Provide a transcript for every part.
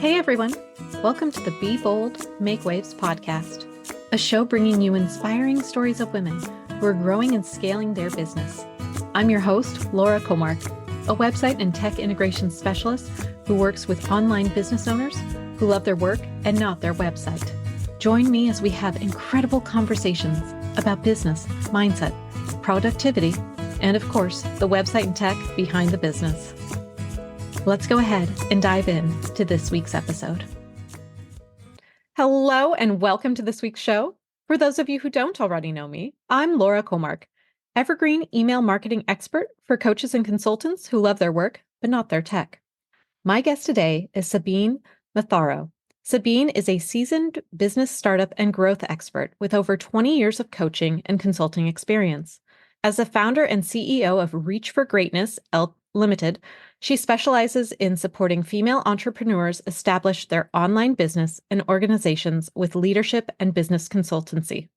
Hey everyone, welcome to the Be Bold, Make Waves podcast, a show bringing you inspiring stories of women who are growing and scaling their business. I'm your host, Laura Comark, a website and tech integration specialist who works with online business owners who love their work and not their website. Join me as we have incredible conversations about business, mindset, productivity, and of course, the website and tech behind the business. Let's go ahead and dive in to this week's episode. Hello and welcome to this week's show. For those of you who don't already know me, I'm Laura Comark, evergreen email marketing expert for coaches and consultants who love their work, but not their tech. My guest today is Sabine Matharu. Sabine is a seasoned business startup and growth expert with over 20 years of coaching and consulting experience. As the founder and CEO of Reach for Greatness Limited, she specializes in supporting female entrepreneurs establish their online business and organizations with leadership and business consultancy.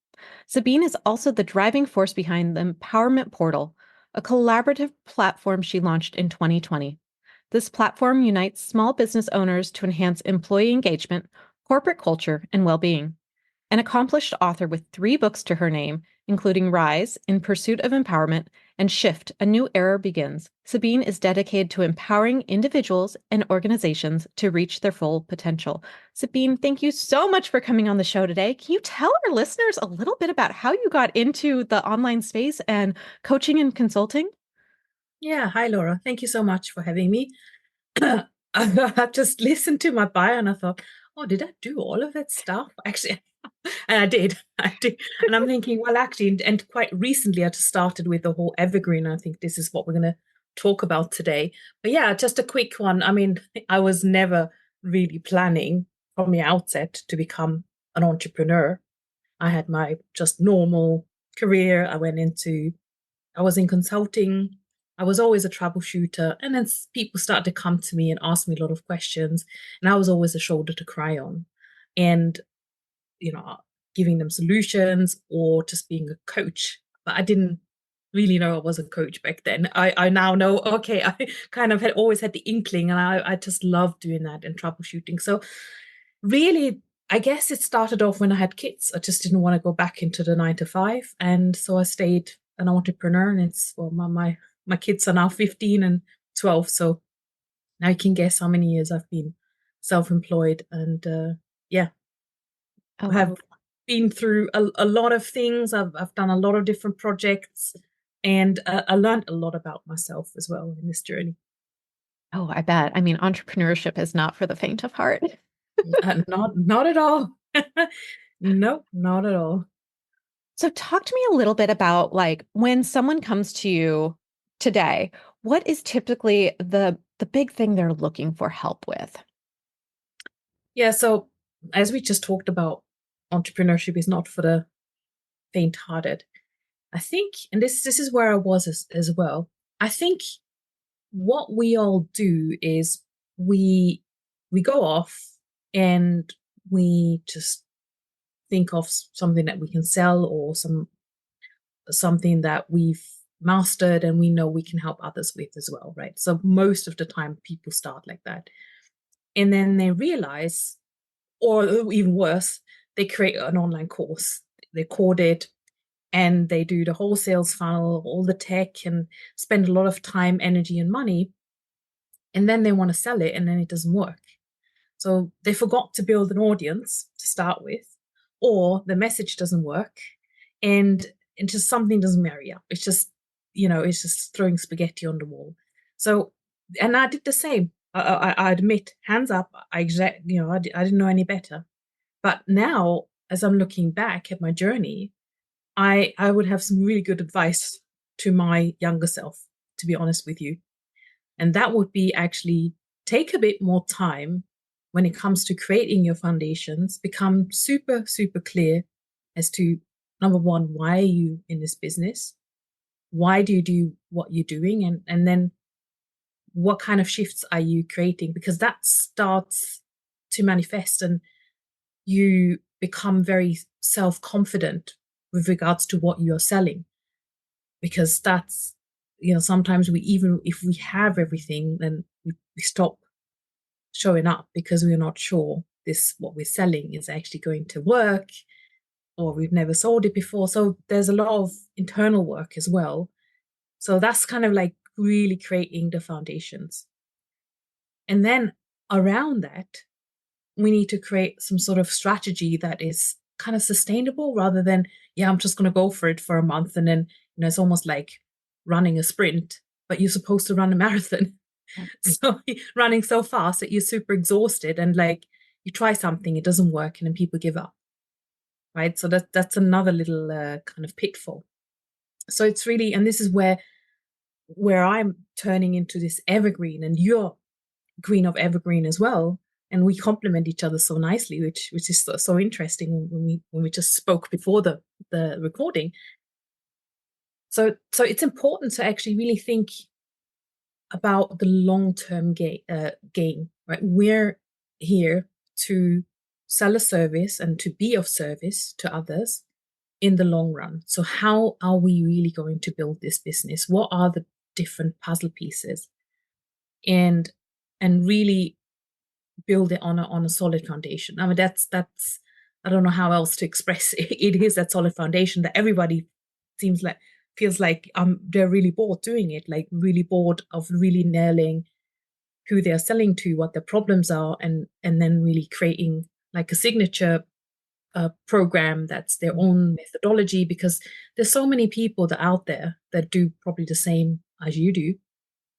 Sabine is also the driving force behind the Empowerment Portal, a collaborative platform she launched in 2020. This platform unites small business owners to enhance employee engagement, corporate culture, and well-being. An accomplished author with 3 books to her name, including Rise, In Pursuit of Empowerment, and Shift, A New Era Begins, Sabine is dedicated to empowering individuals and organizations to reach their full potential. Sabine, thank you so much for coming on the show today. Can you tell our listeners a little bit about how you got into the online space and coaching and consulting? Yeah, hi Laura. Thank you so much for having me. I just listened to my bio and I thought, oh, did I do all of that stuff? Actually, and I did. And I'm thinking, well, actually, and quite recently I just started with the whole evergreen. I think this is what we're going to talk about today. But yeah, just a quick one. I mean, I was never really planning from the outset to become an entrepreneur. I had my just normal career. I was in consulting. I was always a troubleshooter. And then people started to come to me and ask me a lot of questions. And I was always a shoulder to cry on. And, giving them solutions or just being a coach. But I didn't really know I was a coach back then. I now know, okay, I kind of had always had the inkling and I just loved doing that and troubleshooting. So really, I guess it started off when I had kids. I just didn't want to go back into the 9 to 5. And so I stayed an entrepreneur and my kids are now 15 and 12. So now you can guess how many years I've been self-employed and I have been through a lot of things. I've done a lot of different projects and I learned a lot about myself as well in this journey. Oh, I bet. I mean, entrepreneurship is not for the faint of heart. Not at all. No, not at all. So talk to me a little bit about when someone comes to you today, what is typically the big thing they're looking for help with? Yeah, so as we just talked about, entrepreneurship is not for the faint-hearted. I think, and this is where I was as well. I think what we all do is we go off and we just think of something that we can sell or something that we've mastered and we know we can help others with as well, right? So most of the time people start like that. And then they realize, or even worse, they create an online course. They code it and they do the whole sales funnel, all the tech, and spend a lot of time, energy, and money. And then they want to sell it and then it doesn't work. So they forgot to build an audience to start with, or the message doesn't work and just something doesn't marry up. It's just, it's just throwing spaghetti on the wall. So, and I did the same. I admit, hands up, I didn't know any better. But now, as I'm looking back at my journey, I would have some really good advice to my younger self, to be honest with you. And that would be actually take a bit more time when it comes to creating your foundations, become super, super clear as to, number one, why are you in this business? Why do you do what you're doing? And then what kind of shifts are you creating? Because that starts to manifest and you become very self-confident with regards to what you're selling. Because that's, sometimes even if we have everything, then we stop showing up because we're not sure this what we're selling is actually going to work, or we've never sold it before. So there's a lot of internal work as well. So that's kind of like really creating the foundations. And then around that, we need to create some sort of strategy that is kind of sustainable rather than, yeah, I'm just going to go for it for a month. And then, it's almost like running a sprint, but you're supposed to run a marathon. So running so fast that you're super exhausted and like you try something, it doesn't work, and then people give up. Right. So that's another little kind of pitfall. So it's really, and this is where I'm turning into this evergreen, and you're green of evergreen as well, and we complement each other so nicely, which is so interesting when we just spoke before the recording. So it's important to actually really think about the long-term gain, right? We're here to sell a service and to be of service to others in the long run. So how are we really going to build this business? What are the different puzzle pieces? And really build it on a solid foundation. I mean, that's I don't know how else to express it. It is that solid foundation that everybody seems like feels like they're really bored doing it, like really bored of really nailing who they're selling to, what their problems are, and then really creating like a signature program that's their own methodology, because there's so many people that out there that do probably the same as you do.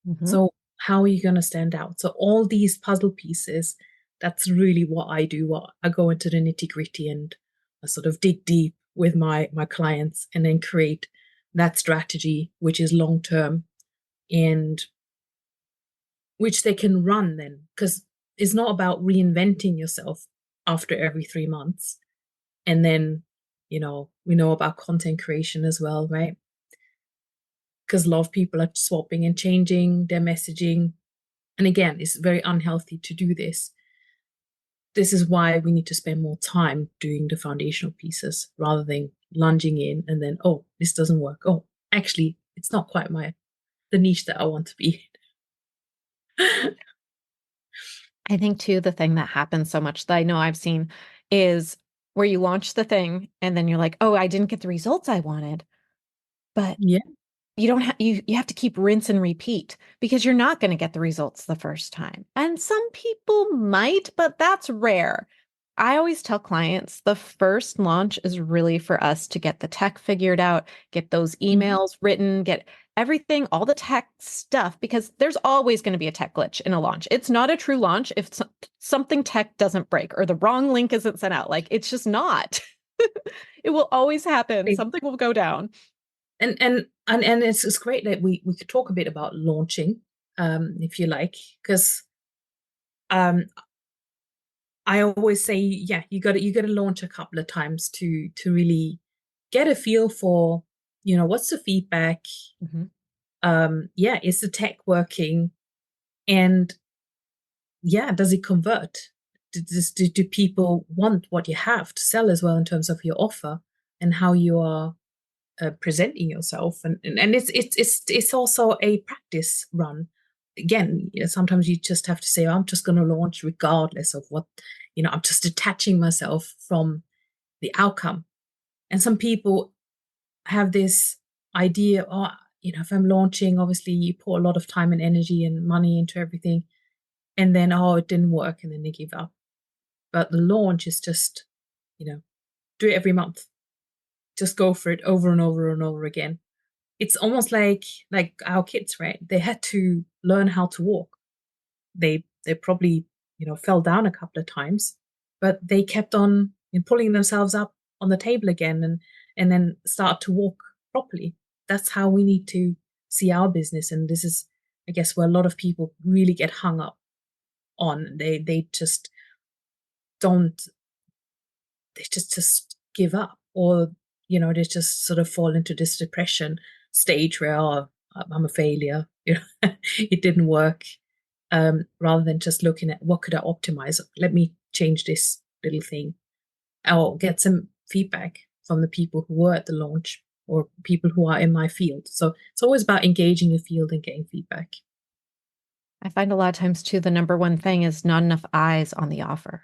Mm-hmm. So how are you going to stand out? So all these puzzle pieces, that's really what I do. What I go into the nitty gritty and I sort of dig deep with my clients and then create that strategy, which is long term and which they can run then, because it's not about reinventing yourself after every 3 months. And then, we know about content creation as well, right? Because a lot of people are swapping and changing their messaging. And again, it's very unhealthy to do this. This is why we need to spend more time doing the foundational pieces rather than lunging in and then, oh, this doesn't work. Oh, actually, it's not quite the niche that I want to be in. I think too, the thing that happens so much that I know I've seen is where you launch the thing and then you're like, oh, I didn't get the results I wanted. But Yeah. you don't have you have to keep rinse and repeat because you're not going to get the results the first time. And some people might, but that's rare. I always tell clients the first launch is really for us to get the tech figured out, get those Mhm. emails written, get everything, all the tech stuff, because there's always going to be a tech glitch in a launch. It's not a true launch if something tech doesn't break or the wrong link isn't sent out. Like it's just not. It will always happen. Something will go down. And it's great that we could talk a bit about launching, if you like, because um I always say, yeah, you got to launch a couple of times to really get a feel for, what's the feedback. Mhm. Yeah, is the tech working? And yeah, does it convert? Do people want what you have to sell as well in terms of your offer and how you are presenting yourself? And it's also a practice run. Again, sometimes you just have to say, I'm just going to launch regardless of what, I'm just detaching myself from the outcome. And some people have this idea, oh, if I'm launching, obviously you pour a lot of time and energy and money into everything, and then, oh, it didn't work, and then they give up. But the launch is just, do it every month. Just go for it over and over and over again. It's almost like our kids, right? They had to learn how to walk. They probably, fell down a couple of times, but they kept on pulling themselves up on the table again and then start to walk properly. That's how we need to see our business. And this is, I guess, where a lot of people really get hung up on. They just don't, they just give up, or they just sort of fall into this depression stage where, oh, I'm a failure, it didn't work. Rather than just looking at what could I optimize, let me change this little thing, or get some feedback from the people who were at the launch or people who are in my field. So it's always about engaging the field and getting feedback. I find a lot of times too, the number one thing is not enough eyes on the offer.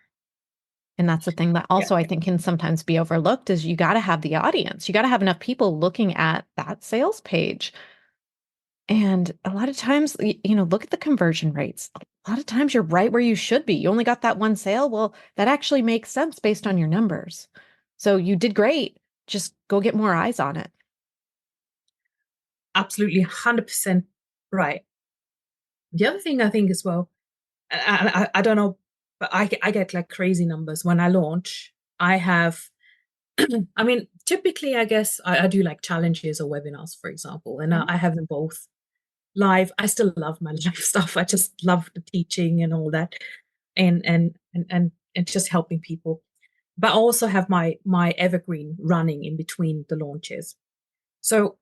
And that's the thing that Yeah, also I think can sometimes be overlooked is you got to have the audience. You got to have enough people looking at that sales page. And a lot of times, look at the conversion rates. A lot of times you're right where you should be. You only got that one sale. Well, that actually makes sense based on your numbers. So you did great. Just go get more eyes on it. absolutely 100% right. The other thing I think as well, I don't know, but I get like crazy numbers when I launch. I have, I mean, typically, I guess I do like challenges or webinars, for example, and Yeah. I have them both live. I still love my live stuff. I just love the teaching and all that, and just helping people. But I also have my evergreen running in between the launches. So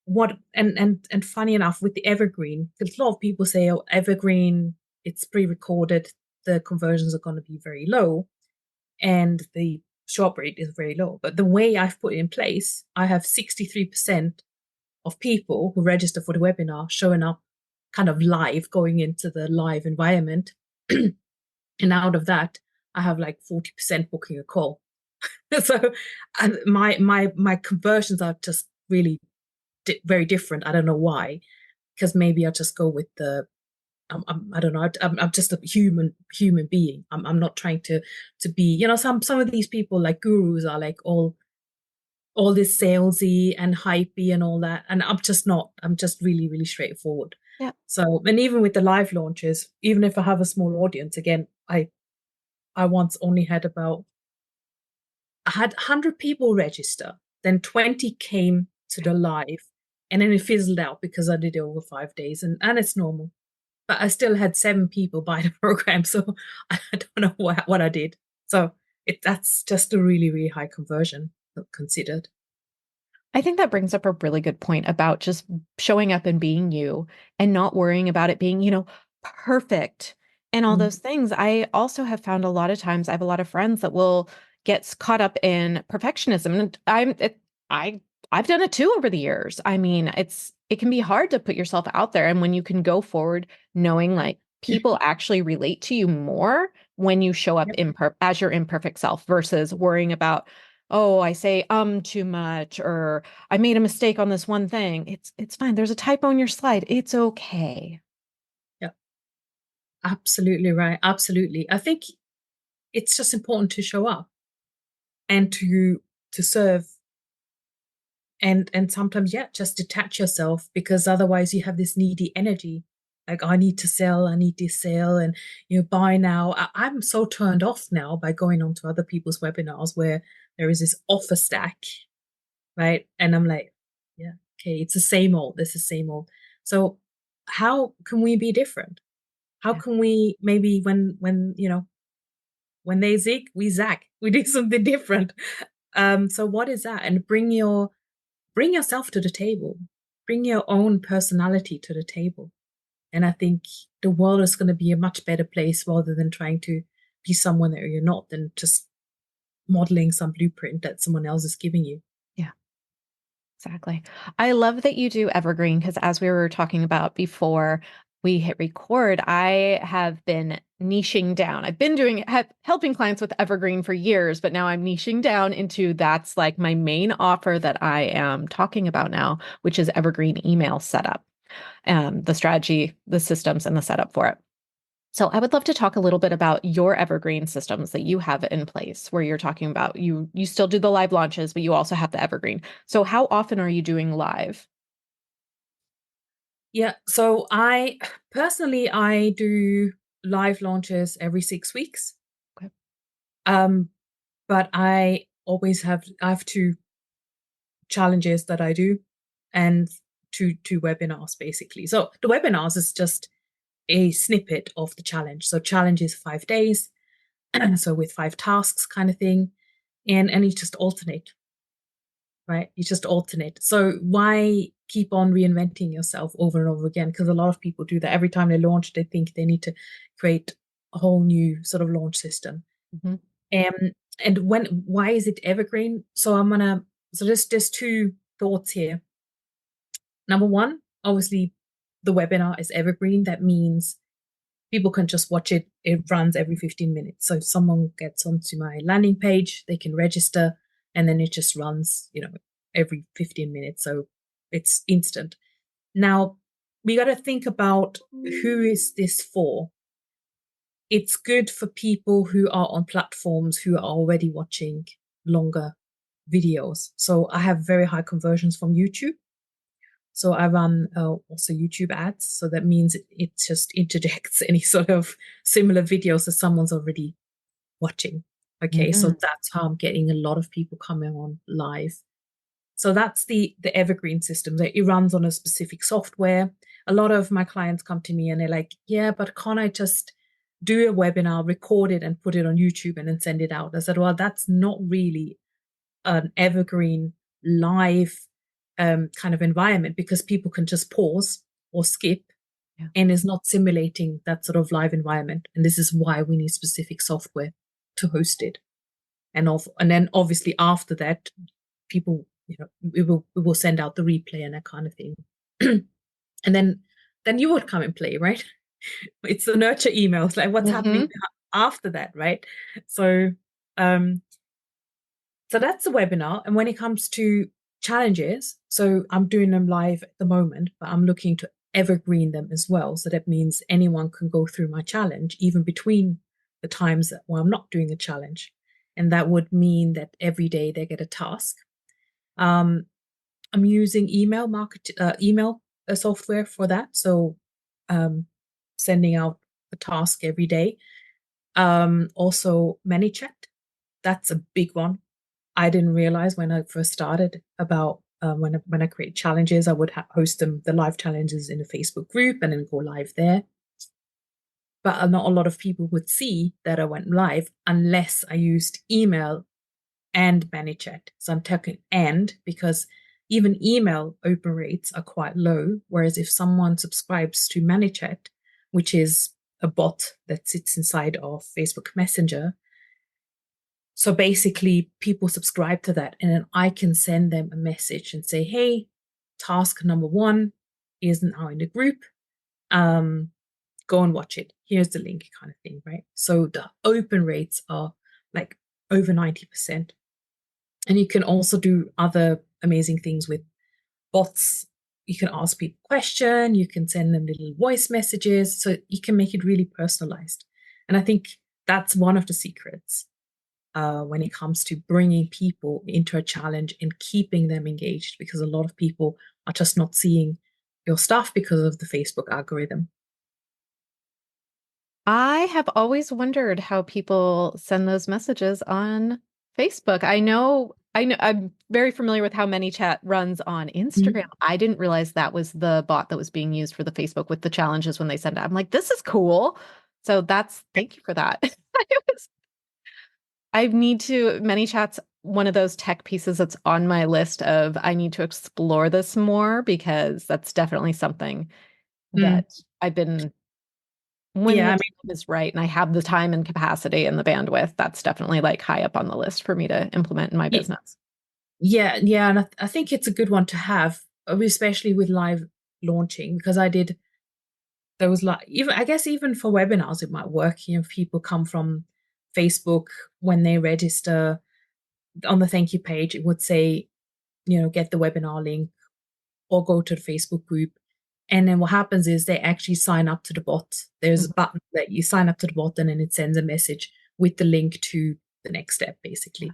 what and funny enough with the evergreen, because a lot of people say, oh, evergreen, it's pre-recorded, the conversions are going to be very low and the shop rate is very low. But the way I've put it in place, I have 63% of people who register for the webinar showing up kind of live, going into the live environment. And out of that, I have like 40% booking a call. So and my conversions are just really very different. I don't know why, because maybe I just go with the I don't know. I'm just a human being. I'm not trying to be. Some of these people like gurus are like all this salesy and hypey and all that, and I'm just not. I'm just really really straightforward. Yeah. So, and even with the live launches, even if I have a small audience, again, I once only had about I had 100 people register, then 20 came to the live, and then it fizzled out because I did it over 5 days, and it's normal. But I still had 7 people buy the program, so I don't know what I did. So that's just a really really high conversion considered. I think that brings up a really good point about just showing up and being you and not worrying about it being, perfect and all Mm. those things. I also have found a lot of times I have a lot of friends that will get caught up in perfectionism. And I I've done it too over the years. I mean, it can be hard to put yourself out there. And when you can go forward knowing like people actually relate to you more when you show up Yep. as your imperfect self versus worrying about, oh, I say too much, or I made a mistake on this one thing. It's fine. There's a typo in your slide. It's okay. Yep. Absolutely right. Absolutely. I think it's just important to show up and to serve, and sometimes, yeah, just detach yourself, because otherwise you have this needy energy, like I need to sell, I need this sale, and buy now. I'm so turned off now by going on to other people's webinars where there is this offer stack, right? And I'm like, yeah, okay, it's the same old, this is same old. So how can we be different? How Yeah. can we, maybe when they zig, we zag, we do something different. So what is that? And bring yourself to the table, bring your own personality to the table. And I think the world is going to be a much better place, rather than trying to be someone that you're not, than just modeling some blueprint that someone else is giving you. Yeah, exactly. I love that you do evergreen because as we were talking about before we hit record, I have been niching down. I've been helping clients with evergreen for years, but now I'm niching down into that's like my main offer that I am talking about now, which is evergreen email setup, the strategy, the systems, and the setup for it. So I would love to talk a little bit about your evergreen systems that you have in place where you're talking about you still do the live launches, but you also have the evergreen. So how often are you doing live? Yeah. So I personally, I do live launches every 6 weeks. Okay. Um, but I have 2 challenges that I do, and two webinars basically. So the webinars is just a snippet of the challenge. So challenge is 5 days, so with 5 tasks kind of thing, and you just alternate, right? You just alternate. So why keep on reinventing yourself over and over again? Because a lot of people do that. Every time they launch, they think they need to create a whole new sort of launch system. Mhm. Um, and why is it evergreen? So there's 2 thoughts here. Number one, obviously, the webinar is evergreen. That means people can just watch it. It runs every 15 minutes. So if someone gets onto my landing page, they can register, and then it just runs, every 15 minutes. So it's instant. Now, we got to think about who is this for. It's good for people who are on platforms who are already watching longer videos. So I have very high conversions from YouTube. So I run also YouTube ads. So that means it just interjects any sort of similar videos that someone's already watching. Okay, so Mm. that's how I'm getting a lot of people coming on live. So that's the evergreen system. It runs on a specific software. A lot of my clients come to me and they're like, yeah, but can't I just do a webinar, record it and put it on YouTube and then send it out? I said, well, that's not really an evergreen live kind of environment, because people can just pause or skip, Yeah. and is not simulating that sort of live environment. And this is why we need specific software to host it. And then obviously after that, people, we will send out the replay and that kind of thing. And then you would come and play, right? It's the nurture emails, like what's happening Hmm. after that, right? So um so that's the webinar. And when it comes to challenges, so I'm doing them live at the moment, but I'm looking to evergreen them as well. So that means anyone can go through my challenge, even between the times that I'm not doing a challenge. And that would mean that every day they get a task. Um, I'm using email software for that. So um, sending out a task every day. Also, ManyChat. That's a big one. I didn't realize when I first started about when I create challenges, I would host the live challenges in a Facebook group and then go live there. But not a lot of people would see that I went live unless I used email and ManyChat. So I'm talking and, because even email open rates are quite low. Whereas if someone subscribes to ManyChat, which is a bot that sits inside of Facebook Messenger, so basically, people subscribe to that, and then I can send them a message and say, "Hey, task number one is now in the group. Um, Go and watch it. Here's the link," kind of thing, right? So the open rates are like over 90%, and you can also do other amazing things with bots. You can ask people questions. You can send them little voice messages, so you can make it really personalized. And I think that's one of the secrets when it comes to bringing people into a challenge and keeping them engaged, because a lot of people are just not seeing your stuff because of the Facebook algorithm. I have always wondered how people send those messages on Facebook. I know, I'm very familiar with how ManyChat runs on Instagram. Mhm. I didn't realize that was the bot that was being used for the Facebook with the challenges when they send it. I'm like, this is cool. So thank you for that. I need to, ManyChat's one of those tech pieces that's on my list of I need to explore this more, because that's definitely something Mm. that I've been when Yeah, the I time mean, is right and I have the time and capacity and the bandwidth, that's definitely like high up on the list for me to implement in my y- business. yeah, and I think it's a good one to have, especially with live launching, because I did those like even I guess even for webinars it might work. If people come from Facebook when they register on the thank you page, it would say, get the webinar link or go to the Facebook group. And then what happens is they actually sign up to the bot. There's a Mhm. button that you sign up to the bot, and then it sends a message with the link to the next step, basically.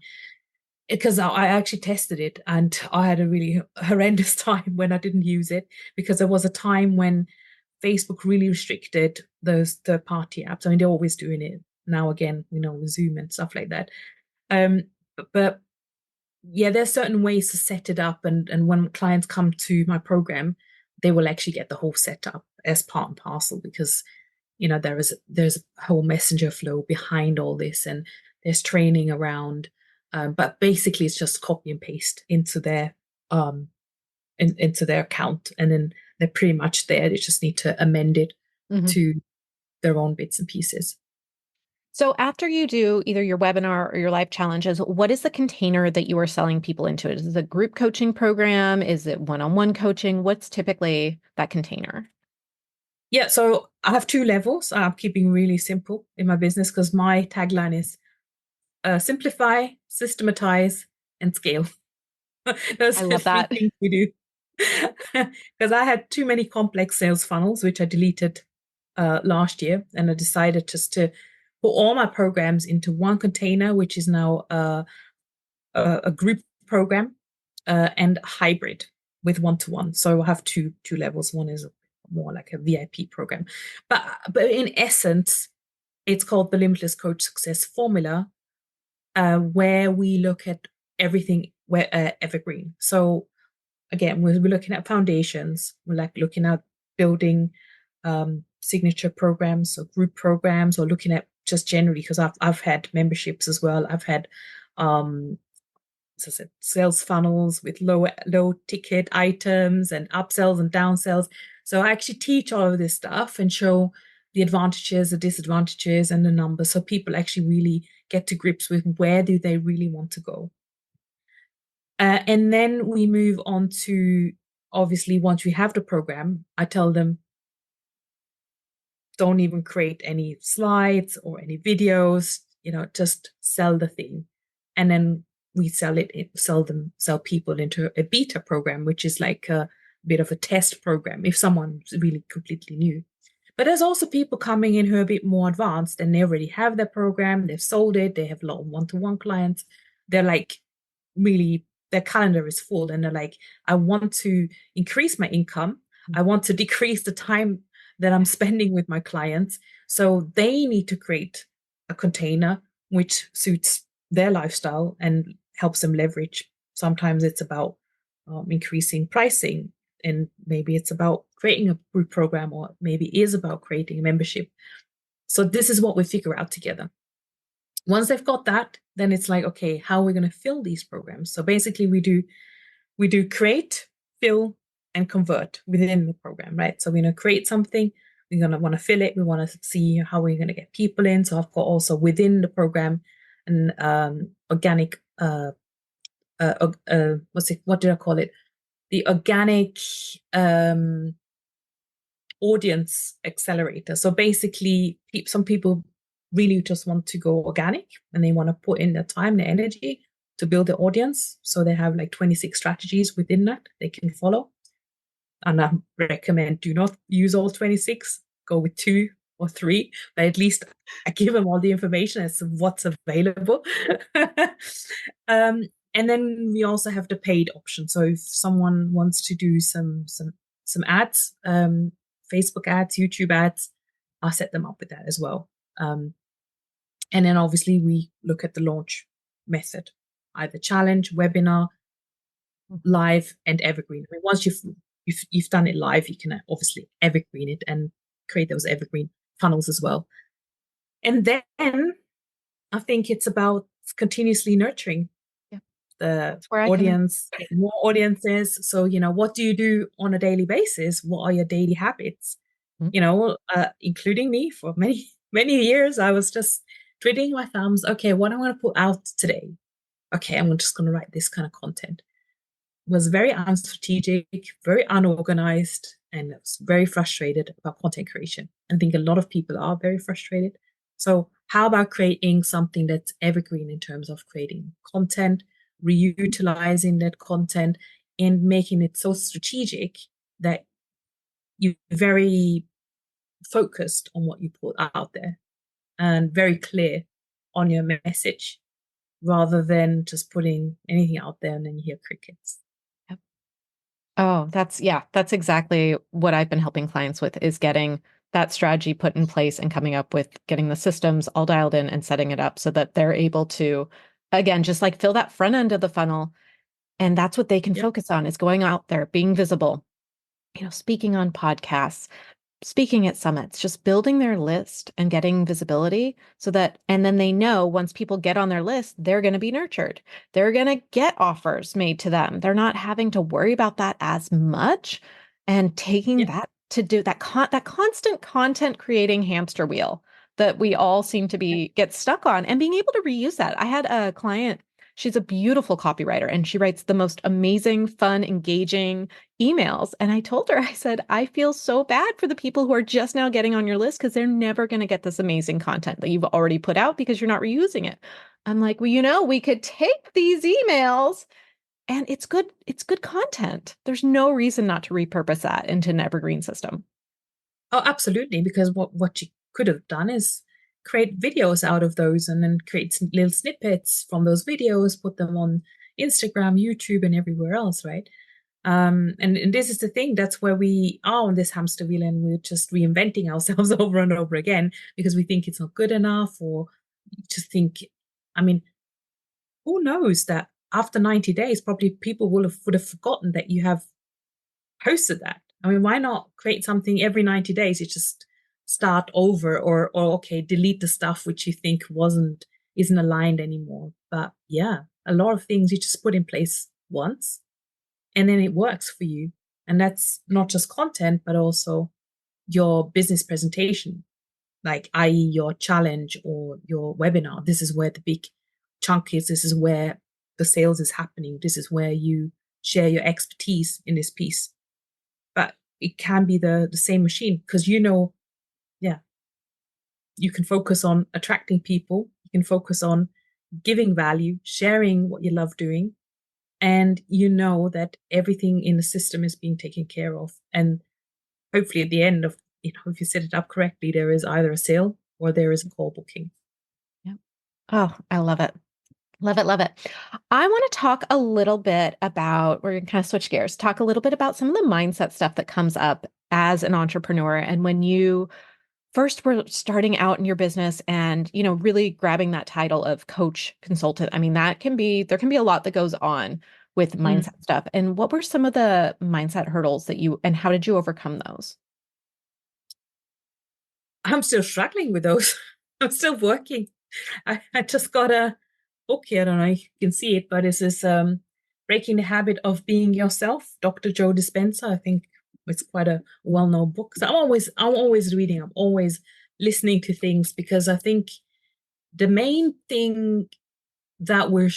Because I actually tested it and I had a really horrendous time when I didn't use it, because there was a time when Facebook really restricted those third party apps. I mean, they're always doing it now again, with Zoom and stuff like that. Um, but yeah, there's certain ways to set it up, and when clients come to my program, they will actually get the whole setup as part and parcel, because there's a whole messenger flow behind all this, and there's training around. But basically, it's just copy and paste um into their account, and then they're pretty much there. They just need to amend it Mhm. to their own bits and pieces. So after you do either your webinar or your live challenges, what is the container that you are selling people into? Is it a group coaching program? Is it one-on-one coaching? What's typically that container? Yeah, so I have two levels. I'm keeping really simple in my business because my tagline is simplify, systematize, and scale. Those I are the love three that. things we do. Because I had too many complex sales funnels, which I deleted last year, and I decided just to put all my programs into one container, which is now a group program and hybrid with one-to-one. So I have two levels. One is more like a VIP program, but in essence, it's called the Limitless Coach Success Formula, where we look at everything where evergreen. So again, we're looking at foundations. We're like looking at building signature programs or group programs, or looking at just generally because I've had memberships as well. I've had as I said, sales funnels with low ticket items and upsells and downsells. So I actually teach all of this stuff and show the advantages, the disadvantages, and the numbers, so people actually really get to grips with where do they really want to go. And then we move on to, obviously, once we have the program, I tell them don't even create any slides or any videos, just sell the thing. And then we sell people into a beta program, which is like a bit of a test program if someone's really completely new. But there's also people coming in who are a bit more advanced and they already have their program, they've sold it, they have a lot of one-to-one clients. They're like really, their calendar is full and they're like, I want to increase my income. I want to decrease the time that I'm spending with my clients. So they need to create a container which suits their lifestyle and helps them leverage. Sometimes it's about increasing pricing, and maybe it's about creating a group program, or maybe it is about creating a membership. So this is what we figure out together. Once they've got that, then it's like, okay, how are we going to fill these programs? So basically we do create, fill, and convert within the program, right? So we're going to create something, we're going to want to fill it, we want to see how we're going to get people in. So I've got also within the program an organic what did I call it? The organic audience accelerator. So basically, some people really just want to go organic and they want to put in their time, their energy to build their audience. So they have like 26 strategies within that they can follow. And I recommend do not use all 26, go with 2 or 3, but at least I give them all the information as to what's available. um, and then we also have the paid option. So if someone wants to do some ads, Facebook ads, YouTube ads, I'll set them up with that as well. And then obviously we look at the launch method, either challenge, webinar, live, and evergreen. I mean, once you've done it live, you can obviously evergreen it and create those evergreen funnels as well. And then I think it's about continuously nurturing the audience, more audiences. So, what do you do on a daily basis? What are your daily habits? Including me for many, many years, I was just twiddling my thumbs. Okay, what am I going to put out today? Okay, I'm just going to write this kind of content. Was very unstrategic, very unorganized, and was very frustrated about content creation. I think a lot of people are very frustrated. So how about creating something that's evergreen in terms of creating content, reutilizing that content, and making it so strategic that you're very focused on what you put out there and very clear on your message, rather than just putting anything out there and then you hear crickets. Oh, that's exactly what I've been helping clients with, is getting that strategy put in place and coming up with getting the systems all dialed in and setting it up so that they're able to, again, just like fill that front end of the funnel. And that's what they can focus on, is going out there, being visible, speaking on podcasts, speaking at summits, just building their list and getting visibility so that, and then they know once people get on their list, they're going to be nurtured. They're going to get offers made to them. They're not having to worry about that as much, and taking that to do that, that constant content creating hamster wheel that we all seem to be get stuck on, and being able to reuse that. I had a client, She's a beautiful copywriter and she writes the most amazing, fun, engaging emails. And I told her, I said, I feel so bad for the people who are just now getting on your list because they're never going to get this amazing content that you've already put out because you're not reusing it. I'm like, well, we could take these emails and it's good content. There's no reason not to repurpose that into an evergreen system. Oh, absolutely. Because what you could have done is create videos out of those and then create some little snippets from those videos, put them on Instagram, YouTube, and everywhere else, right? And this is the thing. That's where we are on this hamster wheel, and we're just reinventing ourselves over and over again because we think it's not good enough, or just think. I mean, who knows that after 90 days, probably people would have forgotten that you have posted that. I mean, why not create something every 90 days? You just start over, or okay, delete the stuff which you think isn't aligned anymore. But yeah, a lot of things you just put in place once and then it works for you. And that's not just content, but also your business presentation, like i.e. your challenge or your webinar. This is where the big chunk is. This is where the sales is happening. This is where you share your expertise in this piece. But it can be the same machine because yeah, you can focus on attracting people. You can focus on giving value, sharing what you love doing, and you know that everything in the system is being taken care of. And hopefully at the end of, if you set it up correctly, there is either a sale or there is a call booking. Yeah. Oh, I love it. Love it, love it. I want to talk a little bit about, we're going to kind of switch gears, talk a little bit about some of the mindset stuff that comes up as an entrepreneur. And when you first were starting out in your business and, really grabbing that title of coach consultant, I mean, there can be a lot that goes on with Mm. mindset stuff. And what were some of the mindset hurdles and how did you overcome those? I'm still struggling with those. I'm still working. I just got a book here. I don't know if you can see it, but it's this Breaking the Habit of Being Yourself, Dr. Joe Dispenza. I think it's quite a well-known book. So I'm always reading, I'm always listening to things because I think the main thing that we're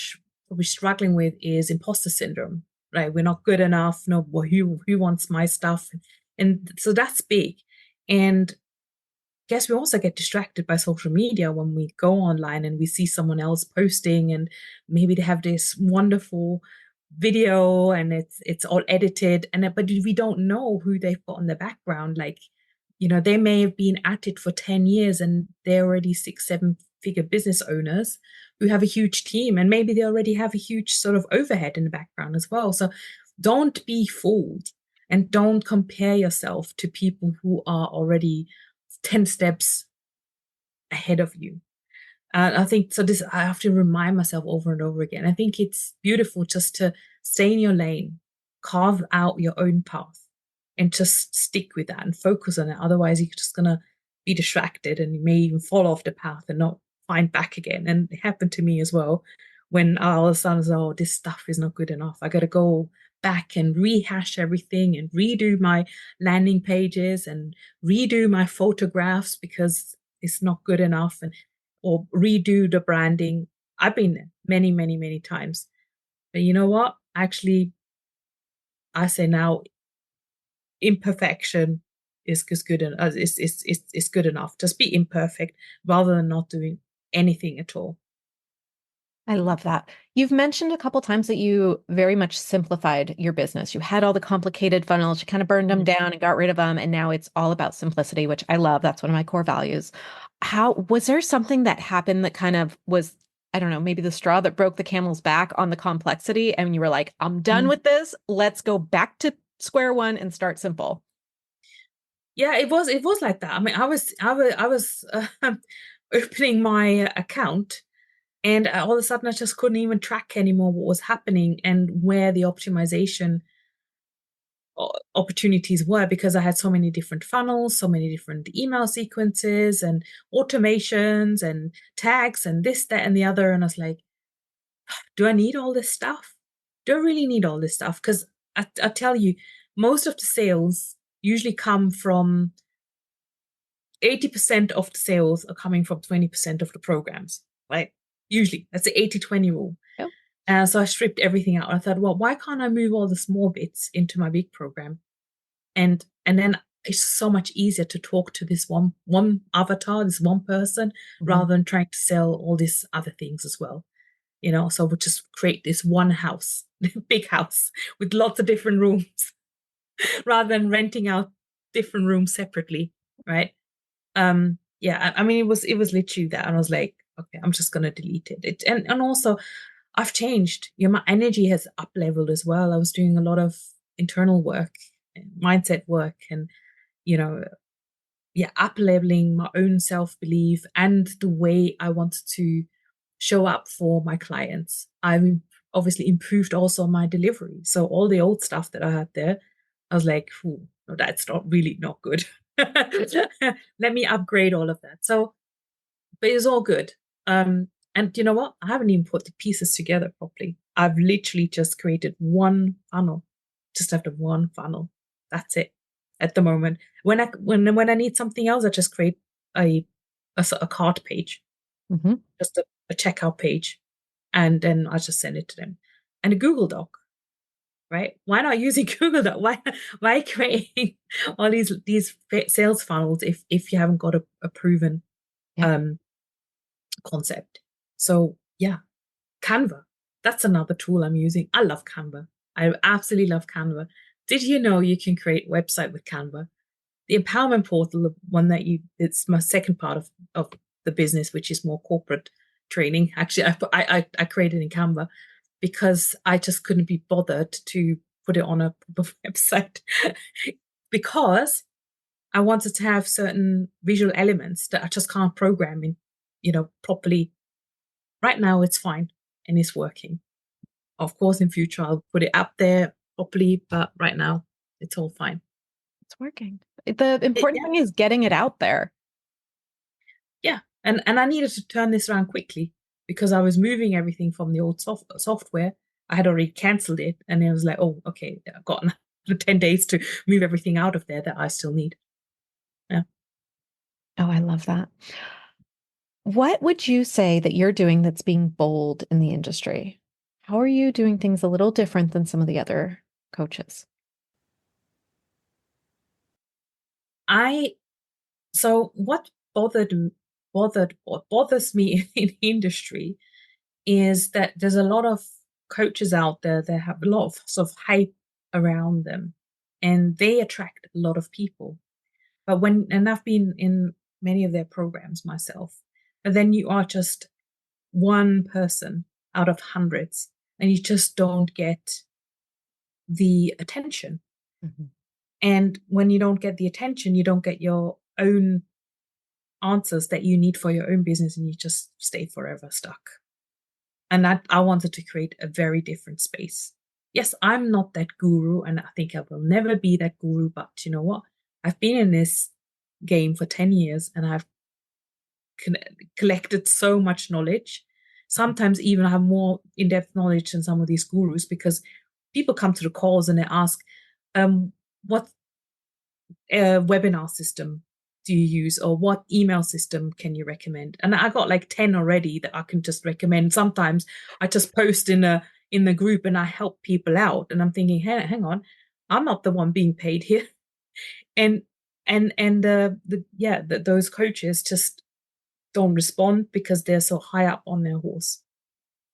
struggling with is imposter syndrome, right? We're not good enough. No, well, who wants my stuff? And so that's big. And guess we also get distracted by social media when we go online and we see someone else posting and maybe they have this wonderful video and it's all edited but we don't know who they've got in the background. Like, they may have been at it for 10 years and they're already 6 7 figure business owners who have a huge team, and maybe they already have a huge sort of overhead in the background as well. So don't be fooled and don't compare yourself to people who are already 10 steps ahead of you. I think so. I have to remind myself over and over again. I think it's beautiful just to stay in your lane, carve out your own path, and just stick with that and focus on it. Otherwise, you're just going to be distracted and you may even fall off the path and not find back again. And it happened to me as well when all of a sudden, oh, this stuff is not good enough. I got to go back and rehash everything and redo my landing pages and redo my photographs because it's not good enough, and or redo the branding. I've been there many, many, many times. But you know what? Actually, I say now imperfection is good and is good enough. Just be imperfect rather than not doing anything at all. I love that. You've mentioned a couple times that you very much simplified your business. You had all the complicated funnels, you kind of burned them Mhm. down and got rid of them, and now it's all about simplicity, which I love. That's one of my core values. How was there something that happened that kind of was, I don't know, maybe the straw that broke the camel's back on the complexity, and you were like, I'm done Mhm. with this. Let's go back to square one and start simple. Yeah, it was like that. I mean, I was opening my account, and all of a sudden I just couldn't even track anymore what was happening and where the optimization opportunities were, because I had so many different funnels, so many different email sequences and automations and tags and this, that, and the other. And I was like, do I need all this stuff? Do I really need all this stuff? Because I tell you, most of the sales usually come from 80% of the sales are coming from 20% of the programs, right? Usually that's the 80/20 rule. And so I stripped everything out. I thought, well, why can't I move all the small bits into my big program? And then it's so much easier to talk to this one avatar, this one person, Mhm. rather than trying to sell all these other things as well. So we'll just create this one house, big house with lots of different rooms, rather than renting out different rooms separately, right? Yeah, I mean it was literally that, and I was like, okay, I'm just gonna delete it. And also I've changed. My energy has up leveled as well. I was doing a lot of internal work, mindset work, and you know, yeah, up leveling my own self belief and the way I wanted to show up for my clients. I've obviously improved also my delivery. So all the old stuff that I had there, I was like, no, that's not good. Let me upgrade all of that. So, but it's all good. And you know what? I haven't even put the pieces together properly. I've literally just created one funnel, just after one funnel. That's it at the moment. When I need something else, I just create a a cart page, Mhm. just a checkout page, and then I just send it to them. And a Google Doc, right? Why not using Google Doc? Why creating all these sales funnels if you haven't got a proven Yeah. um concept? So yeah, Canva. That's another tool I'm using. I love Canva. I absolutely love Canva. Did you know you can create a website with Canva? The empowerment portal, the one that it's my second part of the business, which is more corporate training. Actually, I created in Canva because I just couldn't be bothered to put it on a website because I wanted to have certain visual elements that I just can't program in, properly. Right now, it's fine and it's working. Of course, in future, I'll put it up there properly, but right now, it's all fine. It's working. The important Yeah, thing is getting it out there. yeah. And I needed to turn this around quickly because I was moving everything from the old software. I had already cancelled it, and it was like, oh, okay, I've got 10 days to move everything out of there that I still need. Yeah. Oh, I love that. What would you say that you're doing that's being bold in the industry? How are you doing things a little different than some of the other coaches? I so what bothers me in the industry is that there's a lot of coaches out there that have a lot of sort of hype around them, and they attract a lot of people. But and I've been in many of their programs myself, but then you are just one person out of hundreds, and you just don't get the attention. Mhm. And when you don't get the attention, you don't get your own answers that you need for your own business, and you just stay forever stuck. And I wanted to create a very different space. Yes, I'm not that guru, and I think I will never be that guru, but you know what? I've been in this game for 10 years and I've collected so much knowledge. Sometimes even I have more in-depth knowledge than some of these gurus because people come to the calls and they ask, what webinar system do you use, or what email system can you recommend? And I got like 10 already that I can just recommend. Sometimes I just post in the group and I help people out, and I'm thinking, hey, hang on, I'm not the one being paid here. And those coaches just don't respond because they're so high up on their horse,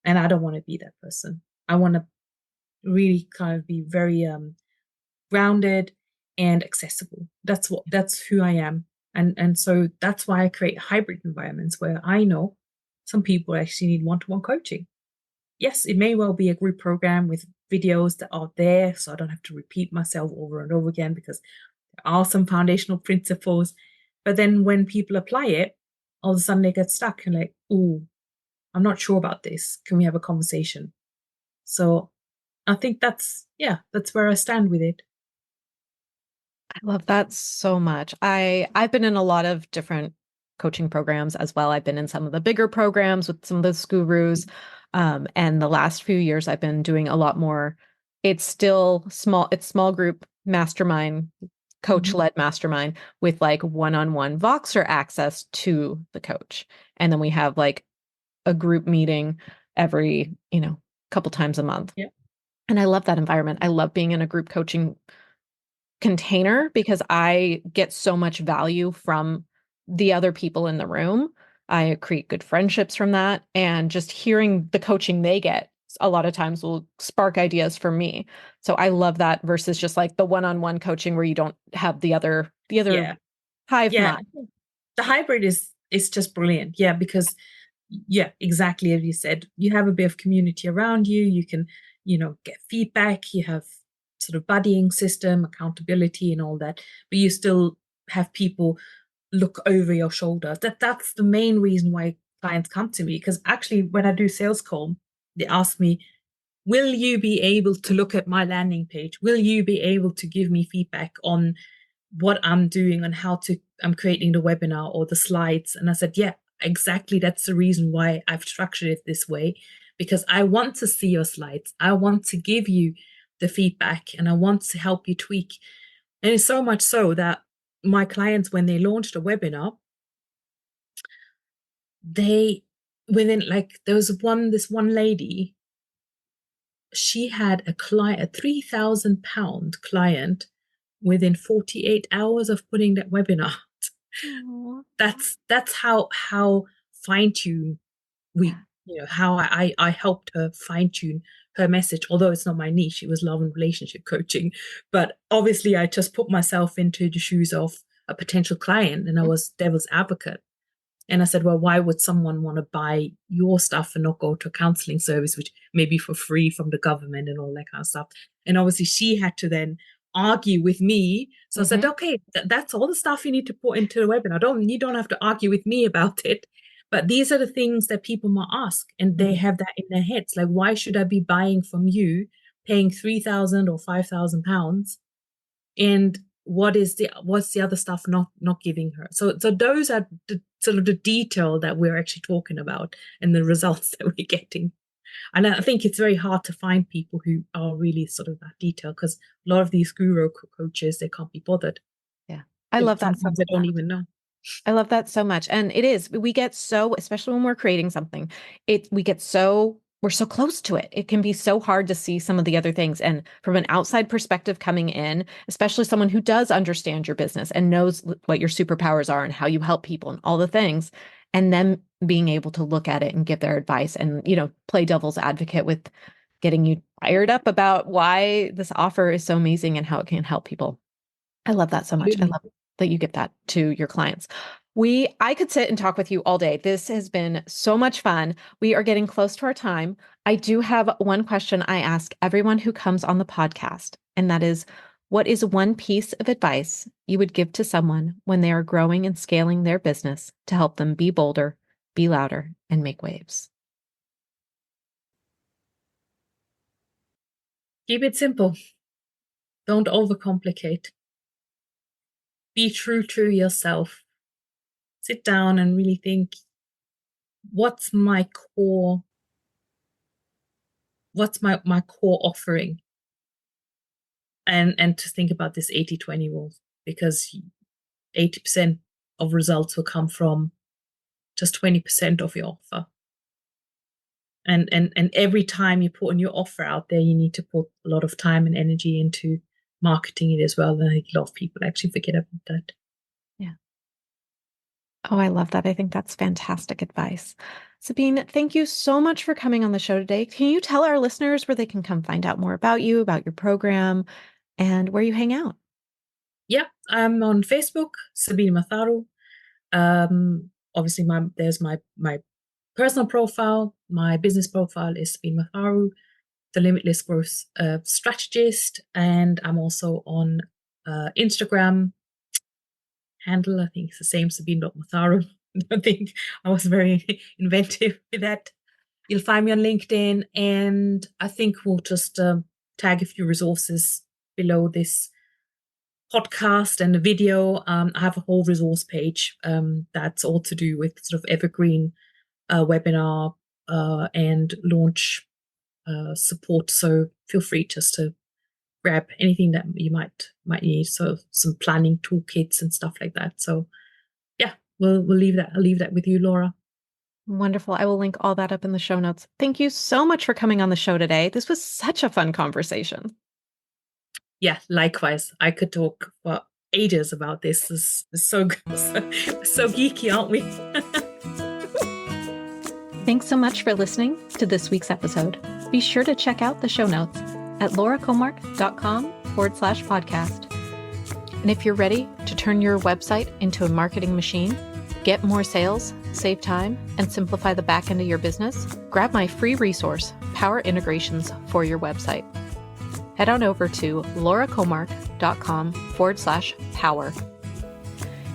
and I don't want to be that person. I want to really kind of be very grounded and accessible. That's who I am. And so that's why I create hybrid environments where I know some people actually need one-to-one coaching. Yes, it may well be a group program with videos that are there, so I don't have to repeat myself over and over again because there are some foundational principles. But then when people apply it, all of a sudden they get stuck and like, oh, I'm not sure about this. Can we have a conversation? So I think that's where I stand with it. I love that so much. I've been in a lot of different coaching programs as well. I've been in some of the bigger programs with some of those gurus. And the last few years I've been doing a lot more. It's still small, it's small group mastermind, Mhm. coach-led mastermind with like one-on-one Voxer access to the coach. And then we have like a group meeting every, couple times a month. Yeah. And I love that environment. I love being in a group coaching container because I get so much value from the other people in the room. I create good friendships from that. And just hearing the coaching they get a lot of times will spark ideas for me. So I love that versus just like the one-on-one coaching where you don't have the other Yeah. hive Yeah. mind. The hybrid is just brilliant. Yeah, because yeah, exactly as you said, you have a bit of community around you. You can, get feedback. You have sort of buddying system, accountability, and all that. But you still have people look over your shoulder. That's the main reason why clients come to me. Because actually, when I do sales call, they ask me, "Will you be able to look at my landing page? Will you be able to give me feedback on what I'm doing and how to I'm creating the webinar or the slides?" And I said, yeah, exactly. That's the reason why I've structured it this way, because I want to see your slides. I want to give you the feedback and I want to help you tweak. And it's so much so that my clients, when they launched a webinar, they within like there was this one lady, she had a client, a £3,000 client within 48 hours of putting that webinar. Aw. That's how fine tune we Yeah. how I helped her fine tune her message, although it's not my niche. It was love and relationship coaching, but obviously I just put myself into the shoes of a potential client and I was devil's advocate. And I said, well, why would someone want to buy your stuff and not go to a counseling service, which may be for free from the government and all that kind of stuff? And obviously, she had to then argue with me. So I said, Mhm. okay, that's all the stuff you need to put into the webinar. You don't have to argue with me about it. But these are the things that people might ask, and they Mhm. have that in their heads. Like, why should I be buying from you, paying £3,000 or £5,000, and what's the other stuff not giving her? So those are the sort of the detail that we're actually talking about and the results that we're getting. And I think it's very hard to find people who are really sort of that detailed, because a lot of these guru coaches, they can't be bothered. Yeah. I love that so Sometimes they don't much. even know. I love that so much. And it is, we get so, especially when we're creating something, we're so close to it. It can be so hard to see some of the other things. And from an outside perspective coming in, especially someone who does understand your business and knows what your superpowers are and how you help people and all the things, and then being able to look at it and give their advice and, play devil's advocate with getting you fired up about why this offer is so amazing and how it can help people. I love that so much. I Absolutely. love that you give that to your clients. I could sit and talk with you all day. This has been so much fun. We are getting close to our time. I do have one question I ask everyone who comes on the podcast, and that is, what is one piece of advice you would give to someone when they are growing and scaling their business to help them be bolder, be louder, and make waves? Keep it simple. Don't overcomplicate. Be true to yourself. Sit down and really think, what's my core what's my core offering? And to think about this 80-20 rule, because 80% of results will come from just 20% of your offer. And every time you put a new offer out there, you need to put a lot of time and energy into marketing it as well. And I think a lot of people actually forget about that. Yeah. Oh, I love that. I think that's fantastic advice. Sabine, thank you so much for coming on the show today. Can you tell our listeners where they can come find out more about you, about your program, and where you hang out? Yeah, I'm on Facebook, Sabine Matharu. Obviously, there's my personal profile. My business profile is Sabine Matharu, the Limitless Growth Strategist, and I'm also on Instagram handle. I think it's the same, Sabine.Matharu. I think I was very inventive with that. You'll find me on LinkedIn, and I think we'll just tag a few resources below this podcast and the video. I have a whole resource page that's all to do with sort of evergreen webinar and launch support. So feel free just to grab anything that you might need. So some planning toolkits and stuff like that. So yeah, we'll leave that. I'll leave that with you, Laura. Wonderful. I will link all that up in the show notes. Thank you so much for coming on the show today. This was such a fun conversation. Yeah, likewise. I could talk for ages about this. This is so so geeky, aren't we? Thanks so much for listening to this week's episode. Be sure to check out the show notes at lauracomark.com/podcast. And if you're ready to turn your website into a marketing machine, get more sales, save time, and simplify the back end of your business, grab my free resource, Power Integrations for your website. Head on over to lauracomark.com/power.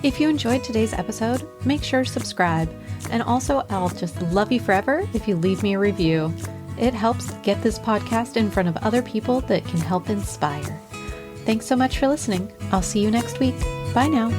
If you enjoyed today's episode, make sure to subscribe. And also, I'll just love you forever if you leave me a review. It helps get this podcast in front of other people that can help inspire. Thanks so much for listening. I'll see you next week. Bye now.